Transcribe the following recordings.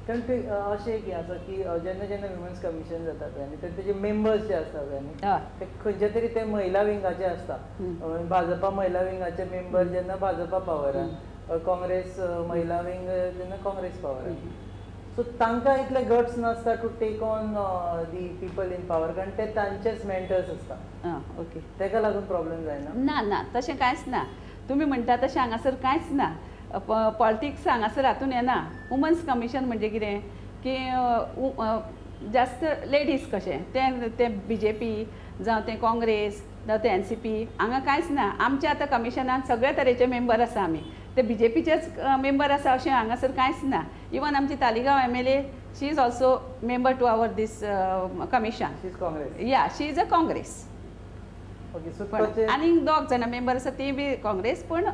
कारण ते अशें की आसा की जेन्ना जेन्ना विमन्स कमिशन जाता पळय आनी तेजे मेंबर्स जे आसता पळय हय ते खंयचे तरी ते महिला विंगाचे आसता. भाजपा महिला विंगाचे मेंबर जेन्ना भाजपा पावरान, काँग्रेस महिला विंग जेन्ना काँग्रेस पावरान. सो तांकां इतले गट्स नासता to take on the people in power कारण ते तांचेच मेंटर्स आसता. आं ओके. तेका लागून प्रॉब्लेम जायना? ना ना तशें कांयच ना. तुमी म्हणटा तशें हांगासर कांयच ना. पॉलिटिक्स हांगासर हातून येना. वुमन्स कमिशन म्हणजे कितें की जास्त लेडीज कशें ते BJP जावं ते काँग्रेस जावं ते NCP हांगा कांयच ना. आमच्या आतां कमिशनान सगळे तरेचे मेंबर आसा आमी. ते BJPचेच मेंबर आसा अशें हांगासर कांयच ना. इवन आमची Taleigao MLA she is also member to our this commission. She is Congress? या she is a Congress. Okay so आनी 2 जाणां मेंबर आसा ती बी काँग्रेस पूण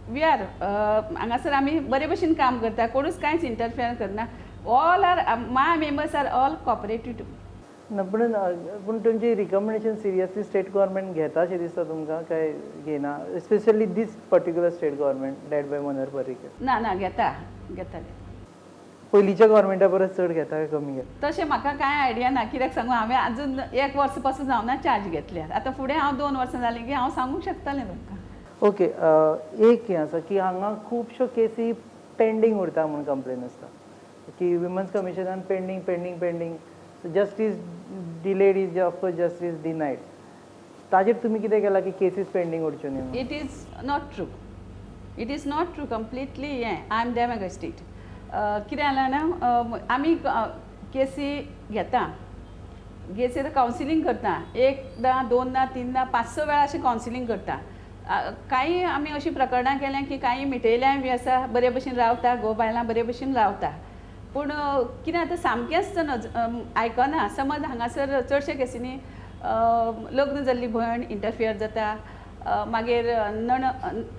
वी आर हांगासर आमी बरे भशेन काम करता. कोणूच कांयच इंटरफियर करना. All are my members are all cooperative to me. ना पूण तुमची रिकमेंडेशन सिरियसली स्टेट गव्हर्मेंट घेता अशें दिसता तुमकां काय घेना specially this particular state government led by Manohar Parrikar? ना ना घेता घेता. पयलींच्या गव्हर्मेंटा परस चड घेता काय कमी घेता? तशें म्हाका कांय आयडिया ना. कित्याक सांगू हांवें आजून 1 वर्स पासून जावना चार्ज घेतल्यात. आतां फुडें हांव 2 वर्सां जालीं की हांव सांगूंक शकतलें तुमकां. ओके एक हें आसा की हांगा खुबश्यो केसी पेंडींग उरता म्हणून कंप्लेन आसता की विमन्स कमिशनान pending pending pending justice delayed is of course justice denied. ताजेर तुमी कितें केलां की केसीस पेंडींग उरच्यो न्ही? It is not true. It is not true completely. हें आय एम डेमेगस्टीड. कितें जालां ना आमी केसी घेता. केसीर कावन्सिलींग करता. 1दा 2दा 3दा 5-6 वेळा अशें कावन्सिलींग करता. काही आमी अशीं प्रकरणां केल्यां की काही मिटयल्याय बी आसा. बरे भशेन रावता. घोव बायलां बरे भशेन रावता. पूण कितें आतां सामकेंच आयकना. समज हांगासर चडशे केसींनी लग्न जाल्ली भयण इंटरफियर जाता. मागीर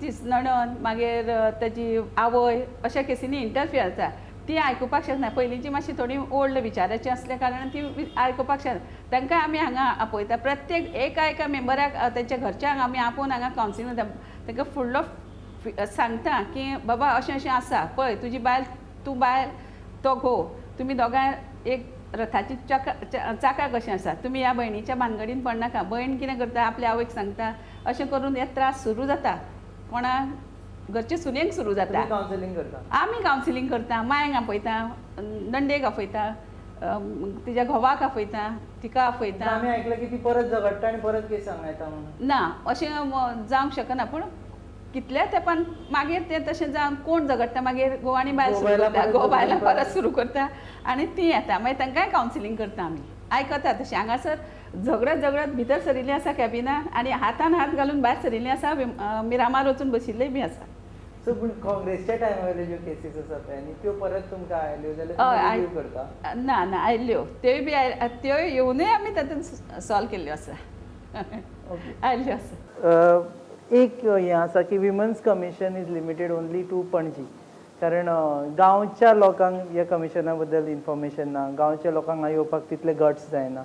तीच नणन मागीर ताची आवय अशा केसींनी इंटरफियर जाता. ती आयकुपाक शकना. पयलींची मातशी थोडी ओल्ड विचाराची आसल्या कारणान ती आयकुपाक शकना. तांकां आमी हांगा आपयता. प्रत्येक एका मेंबराक तेंच्या घरच्यांक आमी आपोवन हांगा कावन्सिलींग तांकां फुडलो सांगता की बाबा अशें अशें आसा पळय तुजी बायल तूं बायल तो घोव तुमी दोगांय एक रथाची चाकां कशें आसा. तुमी ह्या भयणीच्या भानगडीन पडनाका. भयण कितें करता आपल्या आवयक सांगता. अशें करून हे त्रास सुरू जाता. कोणाक घरचे सुनेक सुरू जाता. कावन्सिलींग करता? आमी कावन्सिलींग करता. मांयक आपयता. नंडेक आपयता. तिच्या घोवाक आपयता. तिका आपयता. आमी आयकलां की ती परत झगडटा आनी परत केस हांगा येता म्हणून? ना अशें जावंक शकना. पूण कितल्या तेंपान मागीर तें तशें जावन कोण झगडटा मागीर घोव आनी बायल सुरू करता. घोव बायलां परत सुरू करता आनी ती येता. मागीर तांकांय कावन्सिलींग करता आमी. आयकता तशें. हांगासर झगडत भितर सरिल्लीं आसा कॅबिनान आनी हातान हात घालून भायर सरिल्लीं आसा. मिरामार वचून बशिल्लीं बी आसा. सो पूण काँग्रेसच्या टायमार ज्यो केसीस आसा पळय आनी त्यो परत तुमकां आयल्यो जाल्यार रिव्यू करता? ना ना आयल्यो. त्योय बी त्यो येवनूय आमी तातूंत सॉल्व केल्ल्यो आसा. आयल्यो आसा. एक हें आसा की women's commission is limited only to Panaji. कारण गांवच्या लोकांक ह्या कमिशना बद्दल इन्फॉर्मेशन ना. गांवच्या लोकांक हांगा येवपाक तितले गट्स जायना.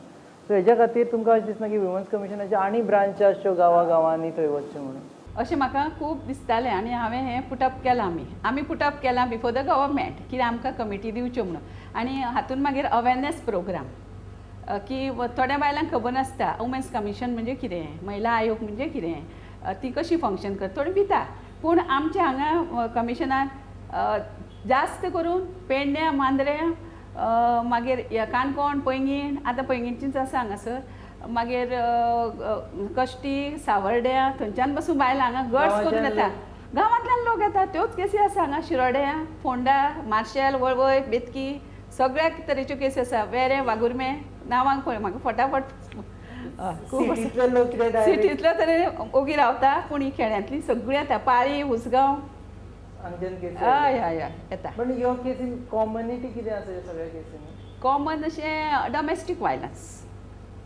सो हेज्या खातीर तुमकां अशें दिसना की विमन्स कमिशनाचे आनी ब्रांच आसच्यो गांवांनी थंय वचच्यो म्हणून? अशें म्हाका खूब दिसतालें आनी हांवें हें पुटअप केलां. आमी पुटअप केलां बिफोर द गव्हर्मेंट की आमकां कमिटी दिवच्यो म्हणून. आनी हातूंत मागीर अवेरनेस प्रोग्राम की थोड्या बायलांक खबर नासता वुमन्स कमिशन म्हणजे कितें, महिला आयोग म्हणजे कितें, ती कशी फंक्शन करता. थोडी भिता. पूण आमच्या हांगा कमिशनान जास्त करून पेडण्या मांद्रे मागीर काणकोण पैंगीण आतां पैंगीणचीच आसा हांगासर. मागीर कश्टी सावर्ड्या थंयच्यान पासून बायलां हांगा गट्स करून येता. गांवांतल्यान लोक येता. त्योच केसी आसा हांगा शिरोड्या फोंडा मार्शेल वळवय बेतकी सगळ्या तरेच्यो केसी आसा. वेरें वागुर्मे नांवांक पळय म्हाका फटाफट खूब सिटींतले तरी ओगी रावता. पूण ही खेड्यांतली सगळीं येता. पाळी उसगांव हय हय हय येता. पण ह्यो केसीन कॉमनिटी कितें आसा ह्या सगळ्या केसींनी? कॉमन अशें डोमेस्टीक वायलन्स.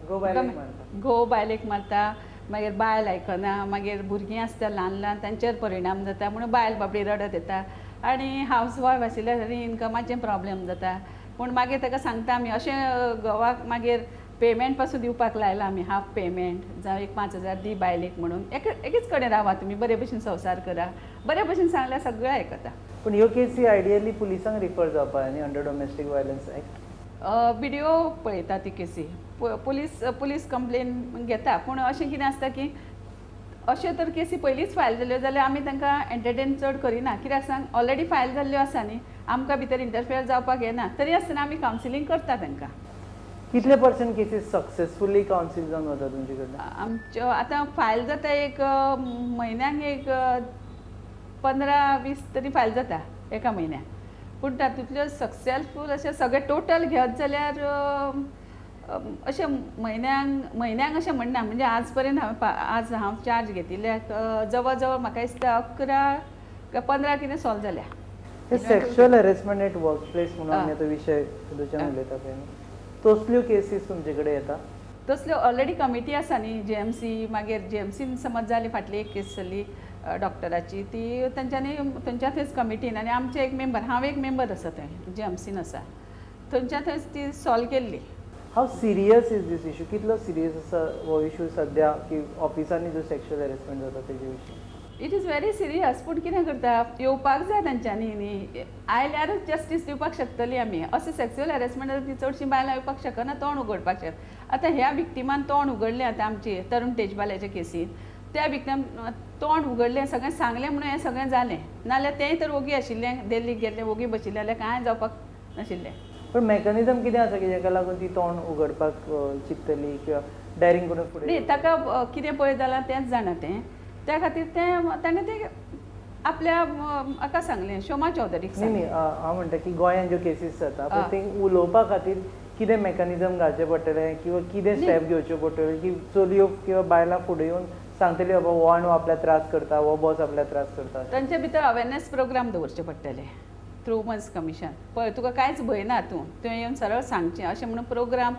घोव बायलेक मारता. मागीर बायल आयकना. मागीर भुरगीं आसता ल्हान ल्हान तांचेर परिणाम जाता म्हणून बायल बाबडी रडत येता. आनी हावज वायफ आशिल्ल्या तरी इनकमाचें प्रॉब्लेम जाता. पूण मागीर ताका सांगता आमी अशें घोवाक मागीर पेमेंट पासून दिवपाक लायला आमी. हाफ पेमेंट जावं एक 5,000 दी बायलेक म्हणून. एकेच कडेन रावा तुमी बरे भशेन संवसार करा. बरे भशेन सांगल्यार सगळें आयकता. पूण ह्यो केसी आयडियली पुलिसांक रिफर जावपा जाय न्ही under domestic violence act. Video पळयता ती केसी पुलीस कंप्लेन घेता पूण अशें कितें आसता की अश्यो तर केसी पयलींच फायल जाल्यो जाल्यार आमी तांकां एंटरटेन चड करिना कित्याक सांग ऑलरेडी फायल जाल्ल्यो आसा न्ही आमकां भितर इंटरफियर जावपाक येना तरी आसतना आमी कावन्सिलींग करता तांकां. कितले पर्सेंट केसीस सक्सेसफुली कावन्सील जावन वता तुमचे कडल्यान? आमच्यो आतां फायल जाता एक म्हयन्याक एक 15-20 तरी फायल जाता एका म्हयन्याक पूण तातूंतल्यो सक्सेसफूल अशें सगळें टोटल घेत जाल्यार अशें म्हयन्याक अशें म्हणना म्हणजे आज पर्यंत आज हांव चार्ज घेतिल्ल्याक जवळ जवळ म्हाका दिसता 11 काय 15 कितें सॉल्व जाल्या. हे sexual harassment at work place म्हणून आमी आतां विशय तुमच्यान उलयता पळय न्ही तसल्यो केसीस तुमचे कडेन येता? तसल्यो ऑलरेडी कमिटी आसा न्ही JMC मागीर JMCन समज जाली फाटली एक केस जाली डॉक्टराची ती तेंच्यांनी थंयच्या थंयच कमिटीन आनी आमचे एक मेंबर हांव एक मेंबर आसा थंय JMCन आसा थंयच्या थंयच ती सॉल्व केल्ली. हाव सिरियस इज दीस इशू? कितलो सिरियस आसा हो इशू सद्या की ऑफिसांनी जो सेक्शुअल हॅरेसमेंट जाता तेजे विशीं? इट इज व्हेरी सिरियस पूण कितें करता येवपाक जाय तांच्यांनी न्ही आयल्यारूच जस्टीस दिवपाक शकतली आमी. अशें सेक्शुअल हॅरेसमेंट ती चडशीं बायलां येवपाक शकना तोंड उगडपाक शकता. आतां ह्या विक्टिमान तोंड उगडलें आतां आमची तरुण तेजपाल्याच्या केसीन त्या विक्टिम तोंड उगडलें सगळें सांगलें म्हणून हें सगळें जालें नाल्यार तेंय तर ओगी आशिल्लें दिल्लीक गेल्लें ओगी बशिल्लें जाल्यार कांय जावपाक नाशिल्लें. पण मेकॅनिझम कितें आसा की जेका लागून ती तोंड उगडपाक चिंततली किंवा डायरींग करून फुडें? न्ही ताका कितें पळय जालां तेंच जाणा तें त्या खातीर ताणें तें आपल्या हाका सांगलें शोमा चौधरीक न्ही न्ही हांव म्हणटा की गोंयांत ज्यो केसीस जाता पळय ते उलोवपा खातीर कितें मेकॅनिझम घालचें पडटलें किंवा कितें स्टेप घेवच्यो पडटल्यो की चलयो किंवा बायलां फुडें येवन सांगतली बाबा हो आनी आपल्याक त्रास करता हो बॉस आपल्याक त्रास करता? तांचे भितर अवेरनेस प्रोग्राम दवरचे पडटले थ्रू वुमन्स कमिशन. पळय तुका कांयच भंय ना तूं येवन सरळ सांगचें अशें म्हणून प्रोग्राम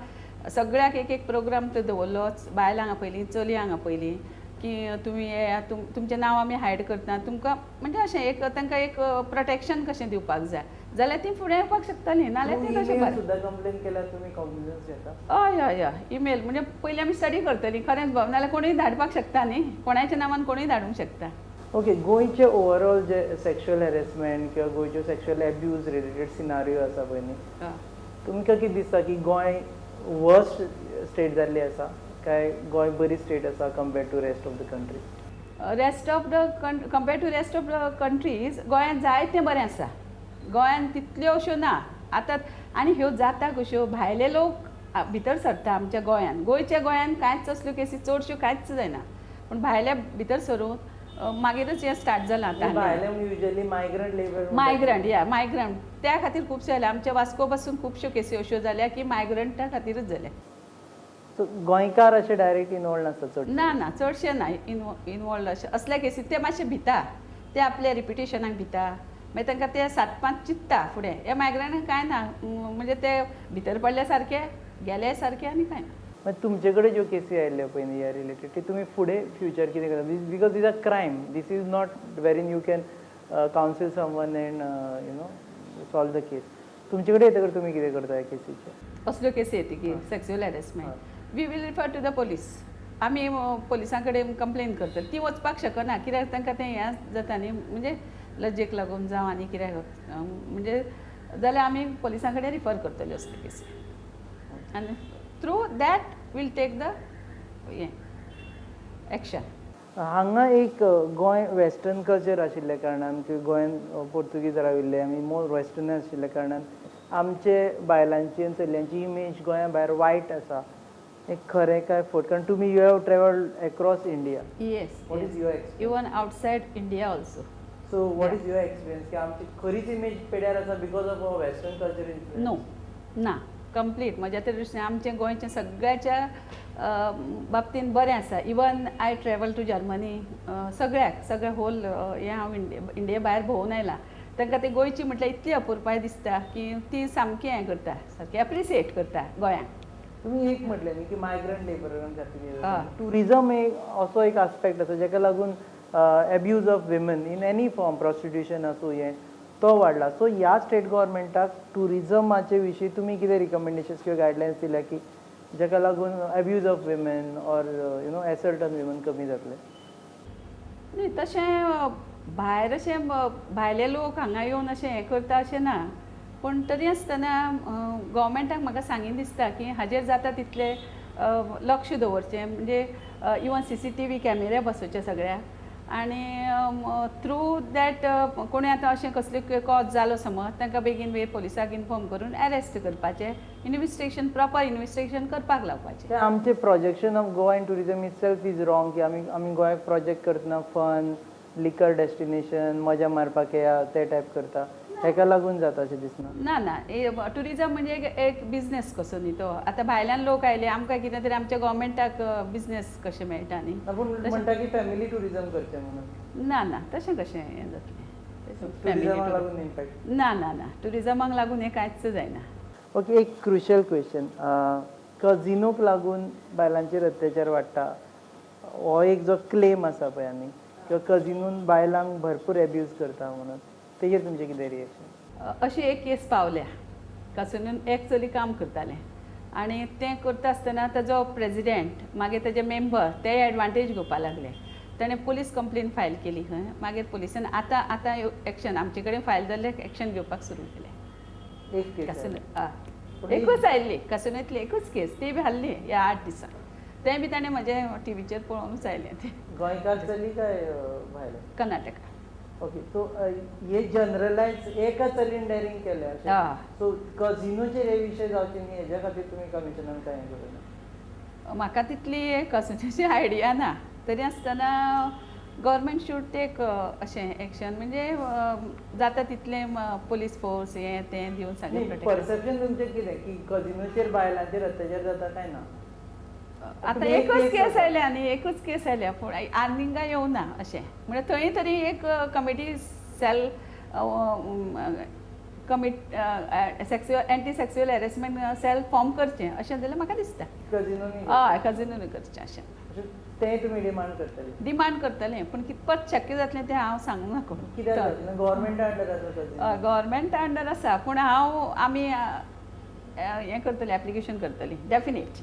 सगळ्याक एक प्रोग्राम तो दवरलो बायलांक आपयलीं चलयांक आपयलीं की तुमी तुमचें नांव आमी हायड करता तुमकां म्हणजे अशें एक तांकां एक प्रोटेक्शन कशें दिवपाक जाय जाल्यार ती फुडें येवपाक शकतलीं नाल्यार ती तशें बरें. सुद्दां कंप्लेन केल्यार तुमी कॉग्निजन्स घेता? हय हय हय ईमेल म्हणजे पयलीं आमी स्टडी करतलीं खरेंच भाव नाल्यार कोणूय धाडपाक शकता न्ही कोणाच्या नांवान कोणूय धाडूंक शकता. ओके गोंयचे ओवरऑल जे सेक्शुअल हॅरेसमेंट किंवा गोंयच्यो सेक्शुअल एब्यूज रिलेटेड सिनारियो आसा पळय न्ही तुमकां कितें दिसता की गोंय वर्स्ट स्टेट जाल्ली आसा काय गोंय बरी स्टेट आसा compared to rest of the country? Rest of the compared to rest of the countries गोंयांत जायतें बरें आसा. गोंयांत तितल्यो अश्यो ना आतां आनी ह्यो जाता कश्यो भायले लोक भितर सरता आमच्या गोंयांत गोंयच्या गोंयांत कांयच असल्यो केसी चडश्यो कांयच जायना पूण भायल्या भितर सरून मागीरच हें स्टार्ट जालां आतां. भायले युजली मायग्रंट लेबर? मायग्रंट त्या खातीर खुबशे जाल्या आमच्या वास्को पासून खुबश्यो केसी अश्यो जाल्या की मायग्रंटा खातीरच जाल्या. सो गोंयकार अशे डायरेक्ट इनवॉल्ड नासता चड? ना चडशे ना इनवॉल्ड अशे असल्या केसी ते मातशे भिता ते आपल्या रिप्युटेशनाक भिता मागीर तांकां ते 7-5 चिंतता फुडें. हे मायग्रंटांक कांय ना म्हणजे ते भितर पडल्या सारके गेले सारके आनी कांय ना. मागीर तुमचे कडेन ज्यो केसी आयल्ल्यो पळय न्ही ह्या रिलेटेड की तुमी फुडें फ्युचर कितें करता because these are crime this is not वेरीन you can counsel someone and solve the case. तुमचे कडेन येतकर तुमी कितें करता ह्या केसीचे? असल्यो केसी येतकीर sexual harassment we will refer to the police. आमी पोलिसां कडेन कंप्लेन करतली ती वचपाक शकना कित्याक तांकां तें हें जाता न्ही म्हणजे लजेक लागून जावं आनी कित्याक म्हणजे जाल्यार आमी पोलिसां कडेन रिफर करतल्यो असल्यो केसी आनी through that will take the हें एक्शन. हांगा एक गोंय वेस्टर्न कल्चर आशिल्ल्या कारणान गोंयान पोर्तुगीज राविल्ले आमी मोर वेस्टर्न आशिल्ल्या कारणान आमचे बायलांची आनी चलयांची इमेज गोंया भायर वायट आसा. एक खरें काय फोट कारण तुमी you have travelled across India? Yes what is your experience? Even outside India also. So what is your experience की आमची खरीच इमेज पेड्यार आसा because of our western culture influence? No ना कंप्लीट म्हज्या तर दृश्टीन आमचें गोंयचें सगळ्याच्या बाबतीन बरें आसा. Even I travel to Germany सगळे होल हें हांव इंडिये भायर भोंवून आयलां तांकां ते गोंयची म्हटल्यार इतली अपुरबाय दिसता की ती सामकी हें करता सारकी एप्रिसिएट करता गोंयांक. तुमी एक म्हटलें न्ही की मायग्रंट लेबरां खातीर टुरिजम एक असो एक आस्पेक्ट आसा जाका लागून abuse of women in any form prostitution आसूं हें तो वाडला. सो ह्या स्टेट गव्हर्मेंटाक टुरिजमाचे विशीं तुमी कितें रिकमेंडेशन्स किंवा गायडलायन्स दिल्या की जाका लागून abuse of women or assault on women कमी जातले? न्ही तशें भायर अशें भायले लोक हांगा येवन अशें हें करता अशें ना, पूण तरी आसतना गव्हर्मेंटाक म्हाका सांगीन दिसता की हाजेर जाता तितले लक्ष दवरचें, म्हणजे इवन CCTV कॅमेरे बसोवचे सगळ्याक, आनी थ्रू दॅट कोणूय आतां अशें कसले कॉज जालो समज तांकां बेगीन पोलिसाक इन्फॉर्म करून अरेस्ट करपाचें, इन्व्हेस्टिगेशन प्रॉपर इन्व्हेस्टिगेशन करपाक लावपाचें. ते आमचे projection of Goa in tourism it self is wrong की आमी गोंयाक प्रोजेक्ट करतना फन लिकर डेस्टिनेशन मजा मारपाक या ते टायप करता, हेका लागून जाता अशें दिसना. ना ना, टुरिजम म्हणजे एक बिझनेस कसो न्ही तो. आतां भायल्यान लोक आयले, आमकां कितें तरी आमच्या गव्हर्मेंटाक बिझनेस कशें मेळटा न्ही. पूण म्हणटा की फॅमिली टुरिजम करचें म्हणून. ना ना, तशें कशें हें जातलें. टुरिजमाक लागून इम्पॅक्ट ना ना ना, टुरिजमाक लागून हें कांयच जायना. ओके, एक क्रुशल क्वेश्चन, कजिनोक लागून बायलांचेर अत्याचार वाडटा हो एक जो क्लेम आसा पळय आमी, किंवा कजिनून बायलांक भरपूर एब्यूज करता म्हणून, तेजेर तुमचें कितें रिएक्शन? अशी एक केस पावल्या, कसून एक चली काम करतालें आनी तें करता आसतना ताजो प्रेजिडेंट मागीर ताजे मेंबर ते एडवांटेज घेवपाक लागले. ताणें पुलीस कंप्लेन फायल केली खंय, मागीर पुलिसान आतां एक्शन आमचे कडेन फायल जाल्ले एक्शन घेवपाक सुरू केलें. एक केस कसून एकूच आयिल्ली, कसूनतली एकूच केस, ती बी हाडली ह्या 8 दिसां. तें बी ताणें म्हजे टीव्हीचेर पळोवनूच आयलें तें. गोंयकार चली काय भायले? कर्नाटका. ओके, सो हे जनरलायज एका चलीन डेरिंग केलें अशें. हय. सो कजिनोचेर हे विशय जावचे न्ही हेज्या खातीर तुमी कमिशनान कांय हें करूं? म्हाका तितली कसूनची आयडिया ना, तरी आसतना गव्हर्मेंट शूड टेक अशें एक्शन, म्हणजे जाता तितलें पुलीस फोर्स हें तें दिवन सगळें प्रोटेक्ट. परसेप्शन तुमचें कितें की कजिनोचेर बायलांचेर अत्याचार जाता काय ना? आतां एकूच केस आयल्या न्ही, एकूच केस आयल्या, पूण आनीक येवना अशें. म्हणजे थंय तरी एक committee cell anti sexual harassment cell form करचें अशें जाल्यार म्हाका दिसता. कजिनोनी हय, कजिनूय करचें अशें तें तुमी डिमांड करतले? डिमांड करतलें, पूण कितपत शक्य जातलें तें हांव सांगूंक नाका. कित्याक जातलें? गव्हर्मेंटा अंडर आसा कजिनो? गव्हर्मेंटा अंडर आसा, पूण आमी हें करतलीं, एप्लिकेशन करतलीं डेफिनेट.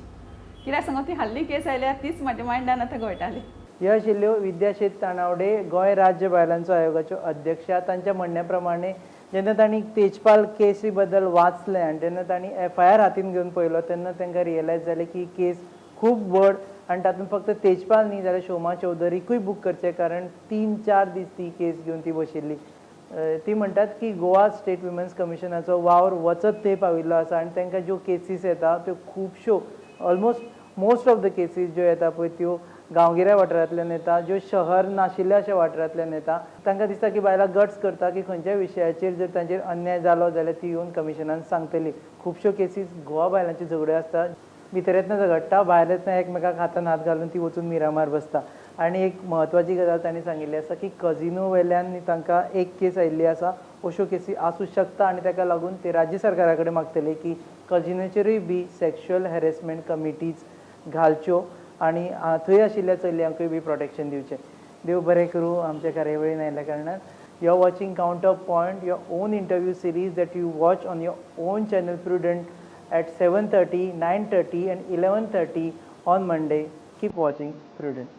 कित्याक सांगू, ती हाल्ली केस आयल्या तीच म्हाज्या मायंडान आतां घोयटाली. ह्यो आशिल्ल्यो विद्या शेट ताणावडे, गोंय राज्य बायलांचो आयोगाच्यो अध्यक्षा. तांच्या म्हणण्या प्रमाणे जेन्ना तांणी तेजपाल केसी बद्दल वाचलें आनी जेन्ना तांणी FIR हातीन घेवन पळयलो तेन्ना तांकां रियलायज जालें की ही केस खूब व्हड आनी तातूंत फक्त तेजपाल न्ही जाल्यार शोमा चौधरीकूय बूक करचें, कारण 3-4 दीस ती केस घेवन ती बशिल्ली. ती म्हणटात की गोवा स्टेट विमन्स कमिशनाचो वावर वचत थंय पाविल्लो आसा आनी तांकां ज्यो केसीस येता त्यो खुबश्यो almost most of the cases ज्यो येता पळय त्यो गांवगिऱ्या वाठारांतल्यान येता, ज्यो शहर नाशिल्ल्या अशा वाठारांतल्यान येता. तांकां दिसता की बायलां गट्स करता की खंयच्याय विशयाचेर जर तांचेर अन्याय जालो जाल्यार ती येवन कमिशनान सांगतली. खुबश्यो केसीस गोवा बायलांच्यो झगड्यो आसता, भितर येतना झगडटा, भायर येतना एकमेकाक हातान हात घालून ती वचून मिरामार बसता. आनी एक म्हत्वाची गजाल तांणी सांगिल्ली आसा की कजिनो वेल्यान तांकां एक केस आयिल्ली आसा, अश्यो केसी आसूं शकता आनी ताका लागून ते राज्य सरकारा कडेन मागतले की कजिनोचेरूय बी सेक्शुअल हॅरेसमेंट कमिटीज घालच्यो आनी थंय आशिल्ल्या चलयांकूय बी प्रोटेक्शन दिवचें. देव बरें करूं आमच्या कार्यावळीन आयिल्ल्या कारणान. You are watching counter point, your own interview series that you watch on your own channel Prudent at 7:30, 9:30 and 11:30 on Monday. Keep watching Prudent.